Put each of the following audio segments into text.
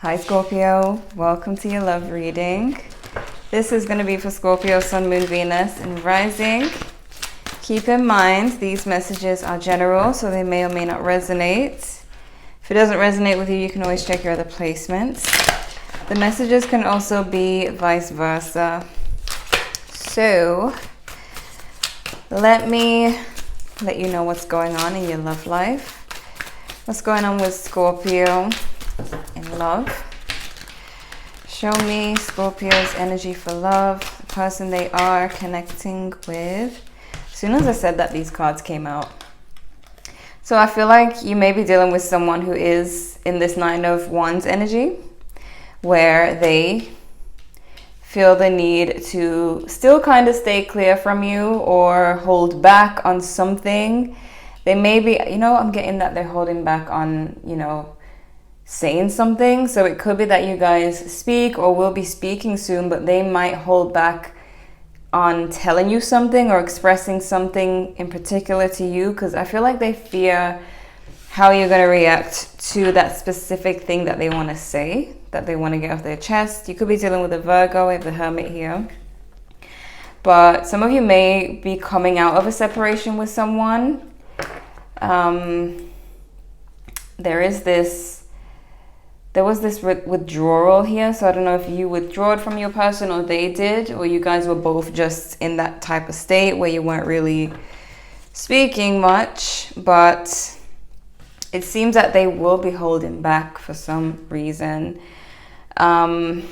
Hi Scorpio, welcome to your love reading. This is going to be for Scorpio, Sun, Moon, Venus, and Rising. Keep in mind, these messages are general, so they may or may not resonate. If it doesn't resonate with you, you can always check your other placements. The messages can also be vice versa. So, let me let you know what's going on in your love life. What's going on with Scorpio in love? Show me Scorpio's energy for love, the person they are connecting with. As soon as I said that, these cards came out. So I feel like you may be dealing with someone who is in this Nine of Wands energy, where they feel the need to still kind of stay clear from you or hold back on something. They may be, I'm getting that they're holding back on, saying something. So it could be that you guys speak or will be speaking soon, but they might hold back on telling you something or expressing something in particular to you, because I feel like they fear how you're going to react to that specific thing that they want to say, that they want to get off their chest. You could be dealing with a Virgo. We have the Hermit here. But some of you may be coming out of a separation with someone. There was this withdrawal here, so I don't know if you withdrew from your person or they did, or you guys were both just in that type of state where you weren't really speaking much, but it seems that they will be holding back for some reason. I'm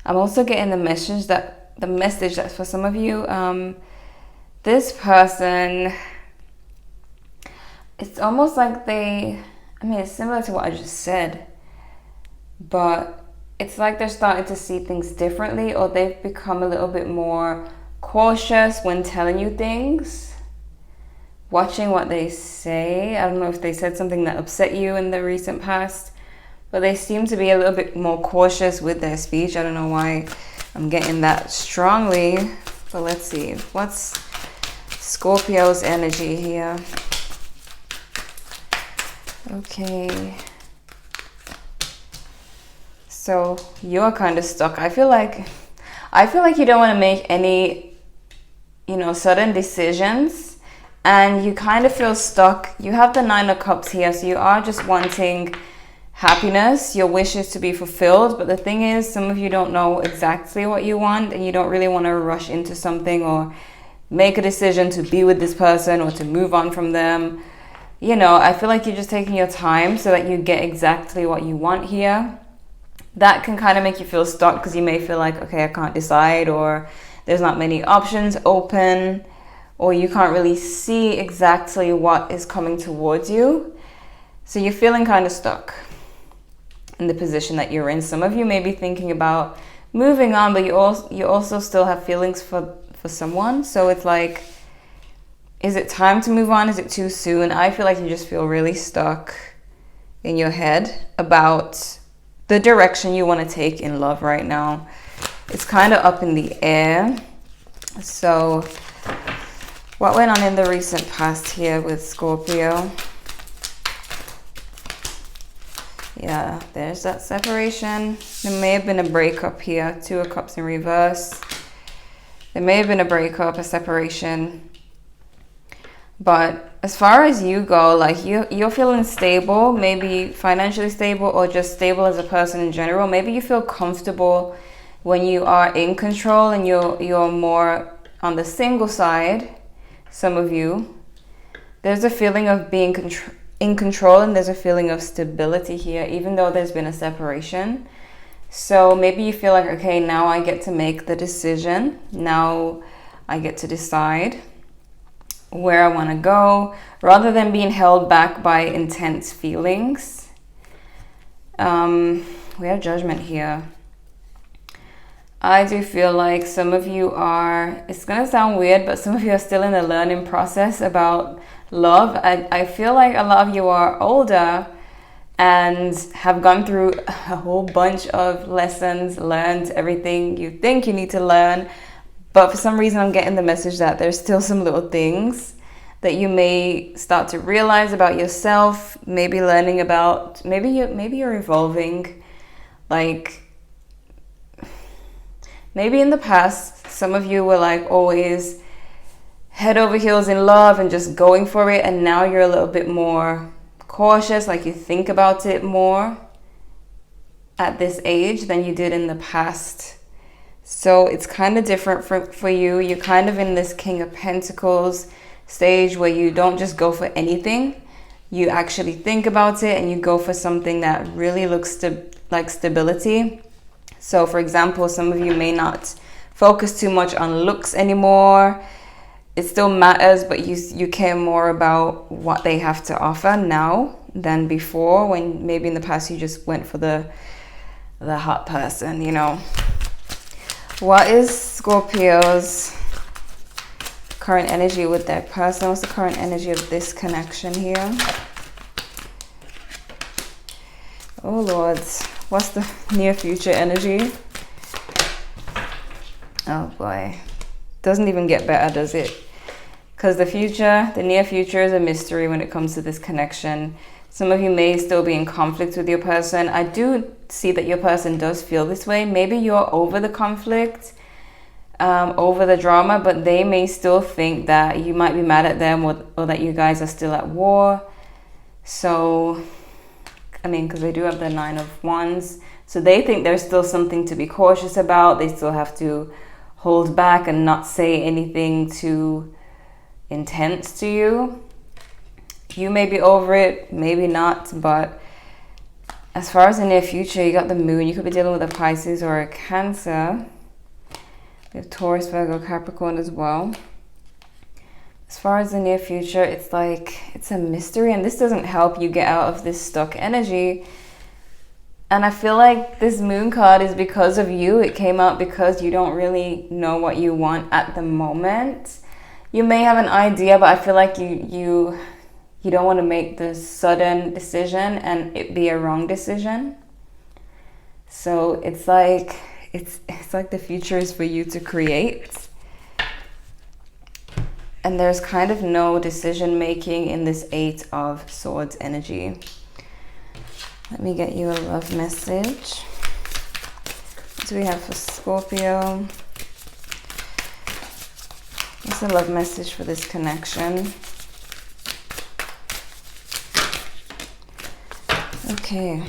also getting the message that for some of you, this person, it's almost like it's similar to what I just said, but it's like they're starting to see things differently, or they've become a little bit more cautious when telling you things, watching what they say. I don't know if they said something that upset you in the recent past, but they seem to be a little bit more cautious with their speech. I don't know why I'm getting that strongly, but let's see. What's Scorpio's energy here? Okay, so you're kind of stuck. I feel like you don't want to make any, sudden decisions, and you kind of feel stuck. You have the Nine of Cups here, so you are just wanting happiness, your wishes to be fulfilled. But the thing is, some of you don't know exactly what you want, and you don't really want to rush into something or make a decision to be with this person or to move on from them. I feel like you're just taking your time so that you get exactly what you want here. That can kind of make you feel stuck, because you may feel like, okay, I can't decide, or there's not many options open, or you can't really see exactly what is coming towards you. So you're feeling kind of stuck in the position that you're in. Some of you may be thinking about moving on, but you also still have feelings for someone. So it's like, is it time to move on? Is it too soon? I feel like you just feel really stuck in your head about the direction you want to take in love right now. It's kind of up in the air. So what went on in the recent past here with Scorpio? Yeah, there's that separation. There may have been a breakup here. Two of Cups in reverse. There may have been a breakup, a separation. But as far as you go, like you're feeling stable, maybe financially stable, or just stable as a person in general. Maybe you feel comfortable when you are in control, and you're more on the single side. Some of you, there's a feeling of being in control, and there's a feeling of stability here, even though there's been a separation. So maybe you feel like, okay, now I get to make the decision. Now I get to decide where I want to go, rather than being held back by intense feelings. We have Judgment here. I do feel like some of you are, it's going to sound weird, but some of you are still in the learning process about love. I feel like a lot of you are older and have gone through a whole bunch of lessons, learned everything you think you need to learn. But for some reason, I'm getting the message that there's still some little things that you may start to realize about yourself, maybe learning about, maybe you're evolving. Like, maybe in the past, some of you were like always head over heels in love and just going for it, and now you're a little bit more cautious, like you think about it more at this age than you did in the past. So it's kind of different for you. You're kind of in this King of Pentacles stage where you don't just go for anything. You actually think about it and you go for something that really looks like stability. So for example, some of you may not focus too much on looks anymore. It still matters, but you care more about what they have to offer now than before, when maybe in the past you just went for the hot person, you know. What is Scorpio's current energy with their person? What's the current energy of this connection here? Oh Lord, what's the near future energy? Oh boy, doesn't even get better, does it? Because the near future is a mystery when it comes to this connection. Some of you may still be in conflict with your person. I do see that your person does feel this way. Maybe you're over the conflict, over the drama, but they may still think that you might be mad at them, or that you guys are still at war. So, I mean, because they do have the 9 of Wands. So they think there's still something to be cautious about. They still have to hold back and not say anything too intense to you. You may be over it, maybe not, but as far as the near future, you got the Moon. You could be dealing with a Pisces or a Cancer. We have Taurus, Virgo, Capricorn as well. As far as the near future, it's like, it's a mystery, and this doesn't help you get out of this stuck energy. And I feel like this Moon card is because of you. It came out because you don't really know what you want at the moment. You may have an idea, but I feel like you don't want to make the sudden decision and it be a wrong decision. So it's like the future is for you to create. And there's kind of no decision making in this 8 of Swords energy. Let me get you a love message. What do we have for Scorpio? What's a love message for this connection? Okay.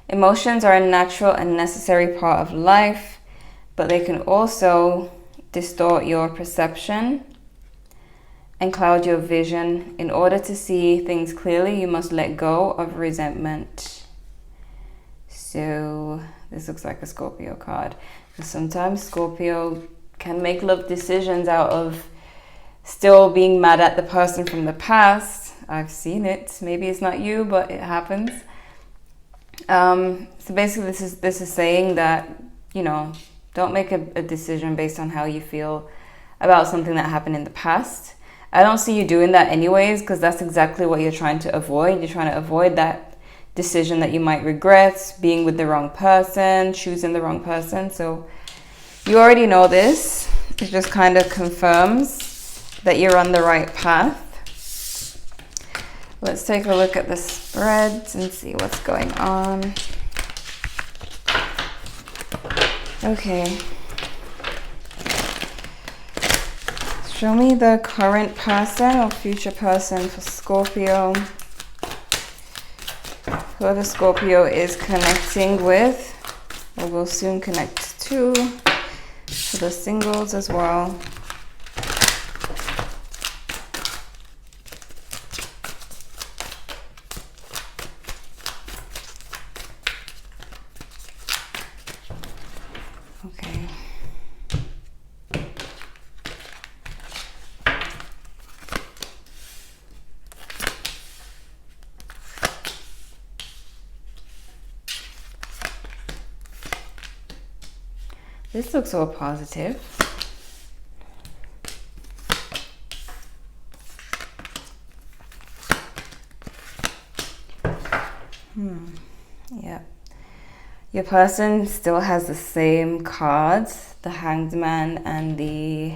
Emotions are a natural and necessary part of life, but they can also distort your perception and cloud your vision. In order to see things clearly, you must let go of resentment. So this looks like a Scorpio card. Sometimes Scorpio can make love decisions out of still being mad at the person from the past. I've seen it. Maybe it's not you, but it happens. So basically this is saying that, you know, don't make a decision based on how you feel about something that happened in the past. I don't see you doing that anyways, because that's exactly what you're trying to avoid. You're trying to avoid that decision that you might regret, being with the wrong person, choosing the wrong person. So you already know this. It just kind of confirms that you're on the right path. Let's take a look at the spreads and see what's going on. Okay. Show me the current person or future person for Scorpio. Whoever Scorpio is connecting with, or will soon connect to, for the singles as well. Okay. This looks all positive. Yeah. Your person still has the same cards, the Hanged Man and the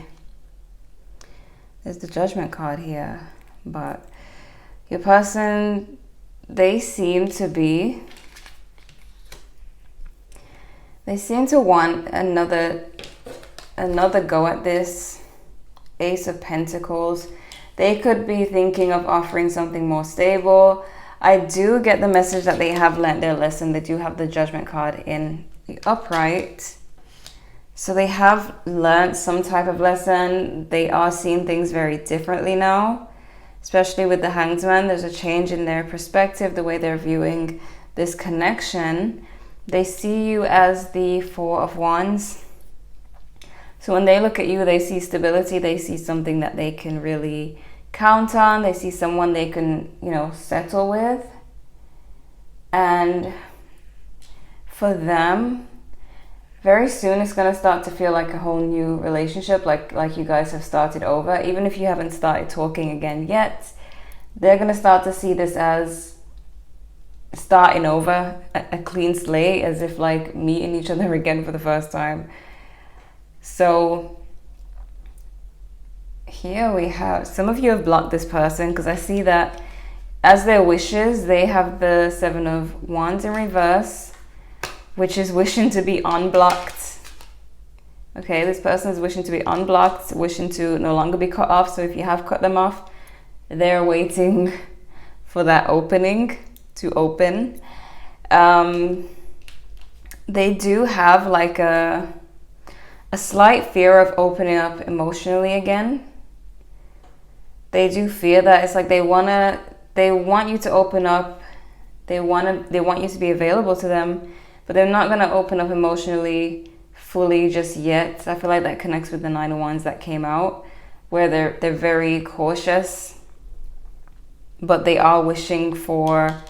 There's the Judgment card here. But your person, they seem to want another go at this. Ace of Pentacles. They could be thinking of offering something more stable. I do get the message that they have learned their lesson. They do have the Judgment card in the upright. So they have learned some type of lesson. They are seeing things very differently now, especially with the Hanged Man. There's a change in their perspective, the way they're viewing this connection. They see you as the Four of Wands. So when they look at you, they see stability. They see something that they can really count on. They see someone they can, you know, settle with. And for them, very soon it's going to start to feel like a whole new relationship, like you guys have started over. Even if you haven't started talking again yet, they're going to start to see this as starting over, a clean slate, as if like meeting each other again for the first time. So here we have, some of you have blocked this person, because I see that as their wishes, they have the Seven of Wands in reverse, which is wishing to be unblocked. Okay, this person is wishing to be unblocked, wishing to no longer be cut off. So if you have cut them off, they're waiting for that opening to open. They do have like a slight fear of opening up emotionally again. They do fear that. It's like they want you to open up. They want you to be available to them, but they're not going to open up emotionally fully just yet. I feel like that connects with the Nine of Wands that came out, where they're very cautious, but they are wishing for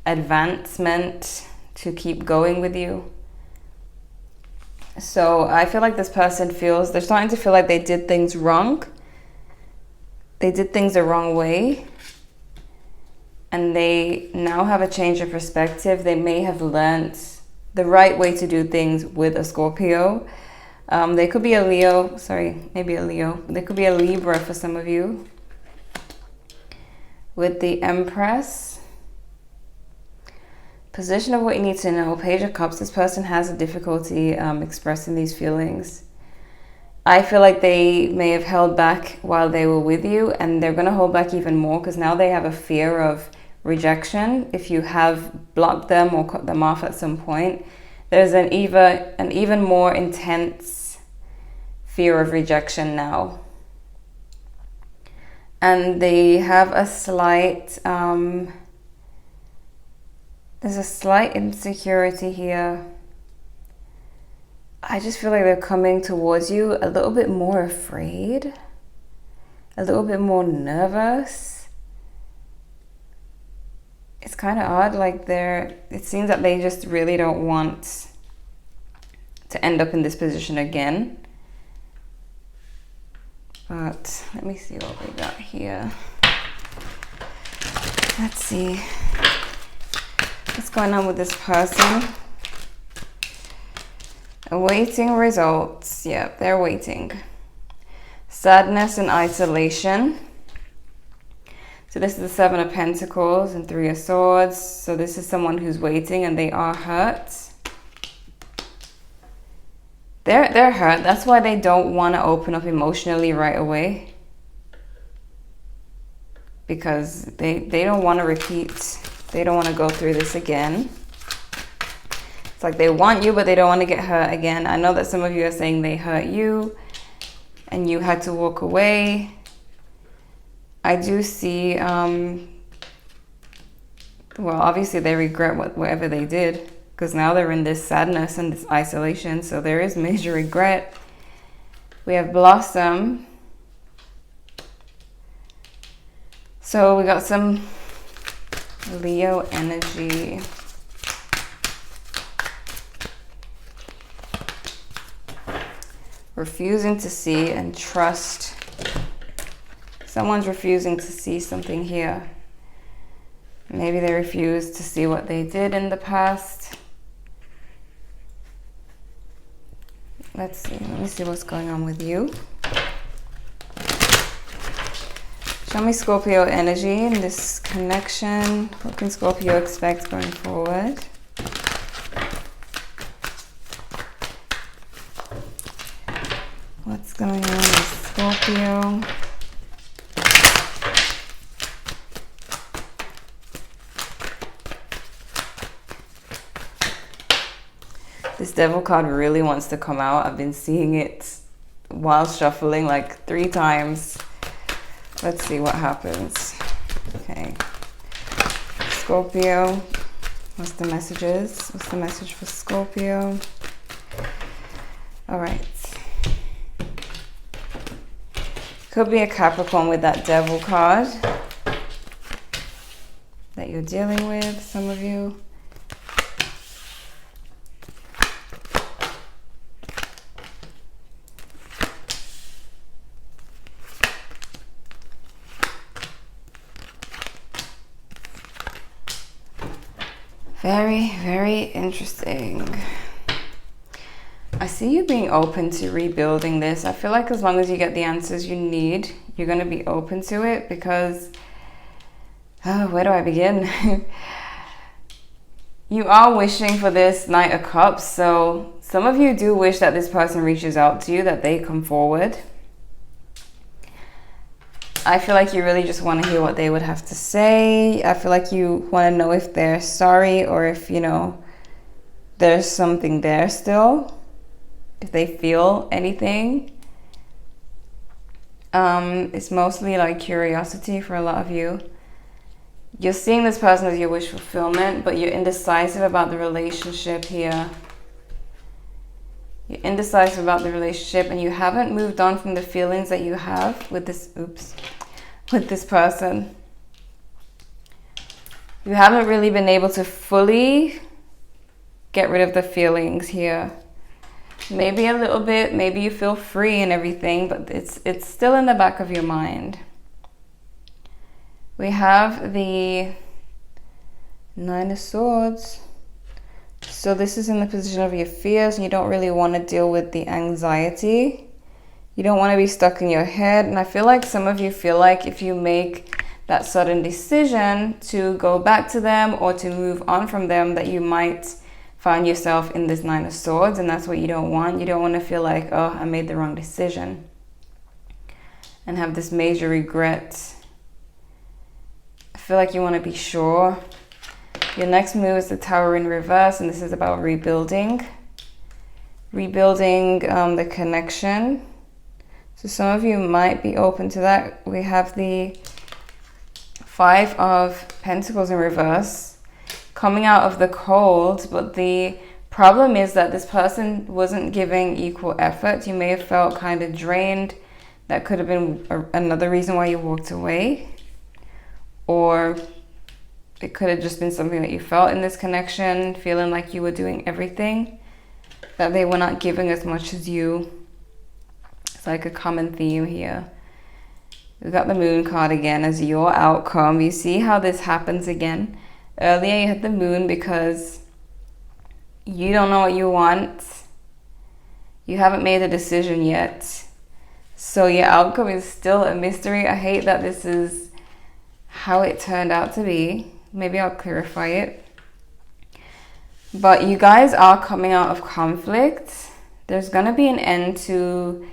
advancement, to keep going with you. So I feel like this person feels, they're starting to feel like they did things wrong. They did things the wrong way. And they now have a change of perspective. They may have learned the right way to do things with a Scorpio. They could be a Leo, maybe a Leo. They could be a Libra for some of you. With the Empress. Position of what you need to know. Page of Cups. This person has a difficulty expressing these feelings. I feel like they may have held back while they were with you, and they're going to hold back even more, because now they have a fear of rejection. If you have blocked them or cut them off at some point, there's an even more intense fear of rejection now. And they have a slight... there's a slight insecurity here. I just feel like they're coming towards you a little bit more afraid, a little bit more nervous. It's kind of odd, like it seems that they just really don't want to end up in this position again. But let me see what we got here. Let's see. What's going on with this person? Awaiting results. Yeah, they're waiting. Sadness and isolation. So this is the Seven of Pentacles and Three of Swords. So this is someone who's waiting and they are hurt. They're hurt. That's why they don't want to open up emotionally right away. Because they don't want to repeat. They don't want to go through this again. It's like they want you, but they don't want to get hurt again. I know that some of you are saying they hurt you and you had to walk away. I do see, well, obviously they regret whatever they did, because now they're in this sadness and this isolation. So there is major regret. We have Blossom. So we got some Leo energy. Refusing to see and trust. Someone's refusing to see something here. Maybe they refuse to see what they did in the past. Let's see. Let me see what's going on with you. Show me Scorpio energy in this connection. What can Scorpio expect going forward? What's going on with Scorpio? This Devil card really wants to come out. I've been seeing it while shuffling like 3 times. Let's see what happens. Okay. Scorpio. What's the messages? What's the message for Scorpio? All right. Could be a Capricorn with that Devil card that you're dealing with, some of you. Very, very interesting. I see you being open to rebuilding this. I feel like as long as you get the answers you need, you're going to be open to it because, where do I begin? You are wishing for this Knight of Cups. So some of you do wish that this person reaches out to you, that they come forward. I feel like you really just want to hear what they would have to say. I feel like you want to know if they're sorry or if, you know, there's something there still. If they feel anything. It's mostly like curiosity for a lot of you. You're seeing this person as your wish fulfillment, but you're indecisive about the relationship here. You're indecisive about the relationship and you haven't moved on from the feelings that you have with this, with this person. You haven't really been able to fully get rid of the feelings here. Maybe a little bit, maybe you feel free and everything, but it's still in the back of your mind. We have the 9 of Swords. So this is in the position of your fears and you don't really want to deal with the anxiety. You don't want to be stuck in your head. And I feel like some of you feel like if you make that sudden decision to go back to them or to move on from them, that you might find yourself in this 9 of Swords, and that's what you don't want. You don't want to feel like, oh, I made the wrong decision and have this major regret. I feel like you want to be sure. Your next move is the Tower in reverse, and this is about rebuilding. Rebuilding the connection. So some of you might be open to that. We have the 5 of Pentacles in reverse, coming out of the cold, but the problem is that this person wasn't giving equal effort. You may have felt kind of drained. That could have been another reason why you walked away. Or it could have just been something that you felt in this connection, feeling like you were doing everything, that they were not giving as much as you. It's like a common theme here. We've got the Moon card again as your outcome. You see how this happens again. Earlier you had the Moon because you don't know what you want. You haven't made a decision yet. So your outcome is still a mystery. I hate that this is how it turned out to be. Maybe I'll clarify it. But you guys are coming out of conflict. There's going to be an end to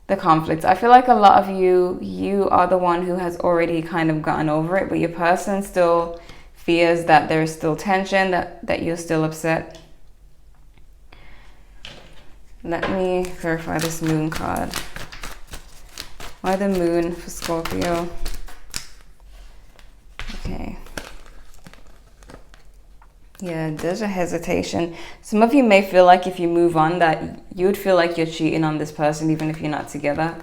the conflict. I feel like a lot of you are the one who has already kind of gotten over it, but your person still fears that there's still tension, that you're still upset. Let me clarify this Moon card. Why the Moon for Scorpio? Okay. Yeah, there's a hesitation. Some of you may feel like if you move on that you would feel like you're cheating on this person even if you're not together.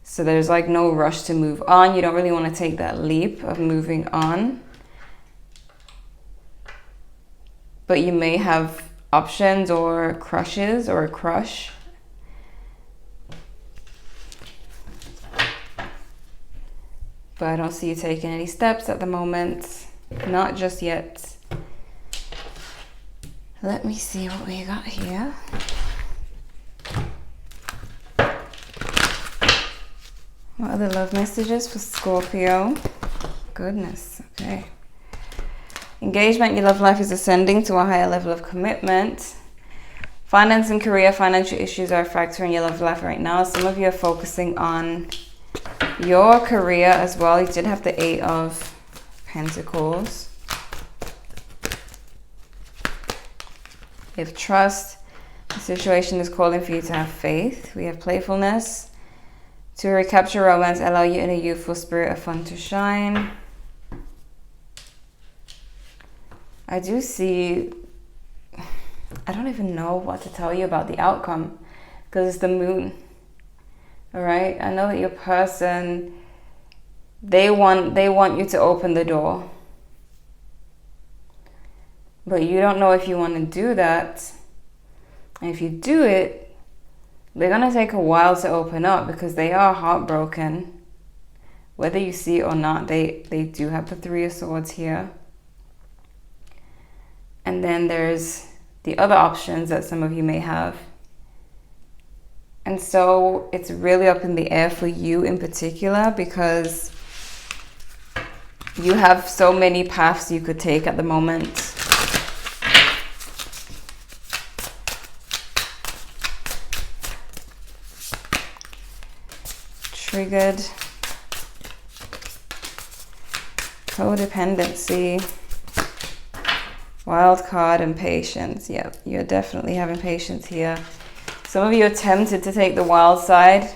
So there's like no rush to move on. You don't really want to take that leap of moving on. But you may have options or crushes or a crush. But I don't see you taking any steps at the moment. Not just yet. Let me see what we got here. What are the love messages for Scorpio? Goodness, okay. Engagement, your love life is ascending to a higher level of commitment. Finance and career, financial issues are a factor in your love life right now. Some of you are focusing on your career as well. You did have the 8 of Pentacles. We have trust. The situation is calling for you to have faith. We have playfulness. To recapture romance, allow your inner youthful spirit of fun to shine. I do see, I don't even know what to tell you about the outcome because it's the moon. All right, I know that your person, they want you to open the door, but you don't know if you want to do that. And if you do it, they're gonna take a while to open up because they are heartbroken. Whether you see it or not, they do have the 3 of Swords here. And then there's the other options that some of you may have. And so it's really up in the air for you in particular because you have so many paths you could take at the moment. Triggered. Codependency. Wild card and patience. Yep, you're definitely having patience here. Some of you are tempted to take the wild side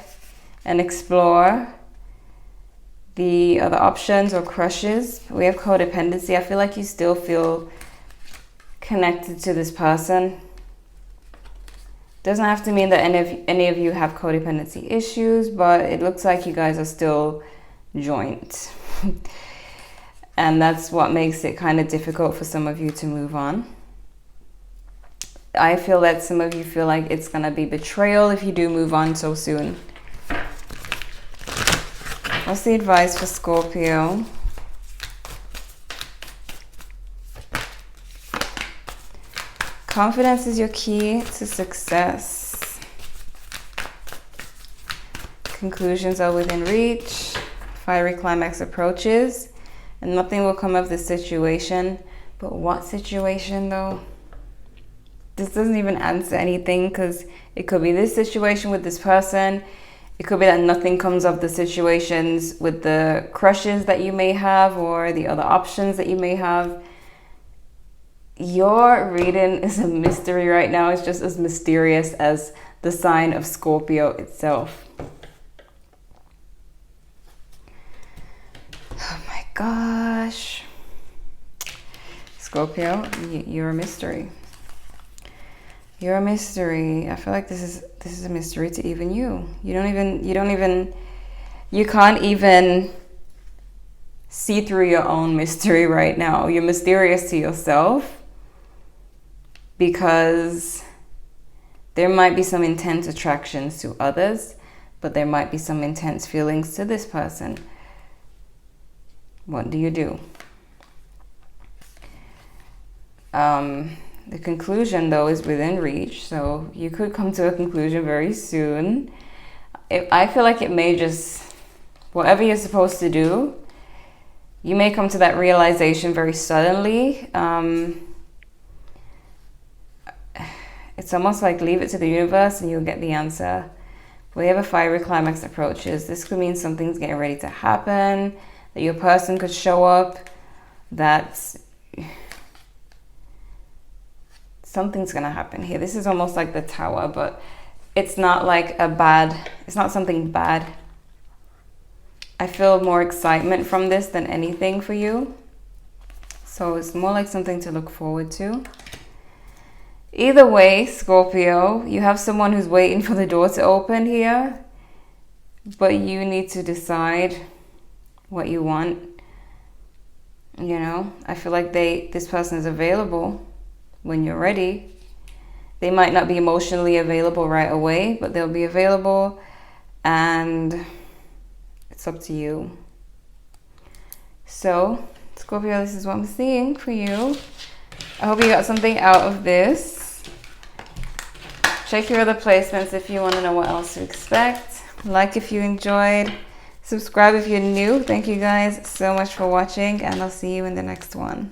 and explore the other options or crushes. We have codependency. I feel like you still feel connected to this person. Doesn't have to mean that any of you have codependency issues, but it looks like you guys are still joint. And that's what makes it kind of difficult for some of you to move on. I feel that some of you feel like it's going to be betrayal if you do move on so soon. What's the advice for Scorpio? Confidence is your key to success. Conclusions are within reach. Fiery climax approaches. And nothing will come of this situation. But what situation though? This doesn't even answer anything because it could be this situation with this person. It could be that nothing comes of the situations with the crushes that you may have or the other options that you may have. Your reading is a mystery right now. It's just as mysterious as the sign of Scorpio itself. Oh my gosh. Scorpio, you're a mystery. You're a mystery. I feel like this is a mystery to even you. You can't even see through your own mystery right now. You're mysterious to yourself because there might be some intense attractions to others, but there might be some intense feelings to this person. What do you do? The conclusion, though, is within reach, so you could come to a conclusion very soon. I feel like it may just, whatever you're supposed to do, you may come to that realization very suddenly. It's almost like leave it to the universe and you'll get the answer. We have a fiery climax approaches. This could mean something's getting ready to happen, that your person could show up, that something's gonna happen here. This is almost like the Tower, but it's not like it's not something bad. I feel more excitement from this than anything for you. So it's more like something to look forward to. Either way, Scorpio, you have someone who's waiting for the door to open here, but you need to decide what you want. You know, I feel like this person is available when you're ready. They might not be emotionally available right away, but they'll be available, and it's up to you. So, Scorpio, this is what I'm seeing for you. I hope you got something out of this. Check your other placements if you want to know what else to expect. Like if you enjoyed. Subscribe if you're new. Thank you guys so much for watching, and I'll see you in the next one.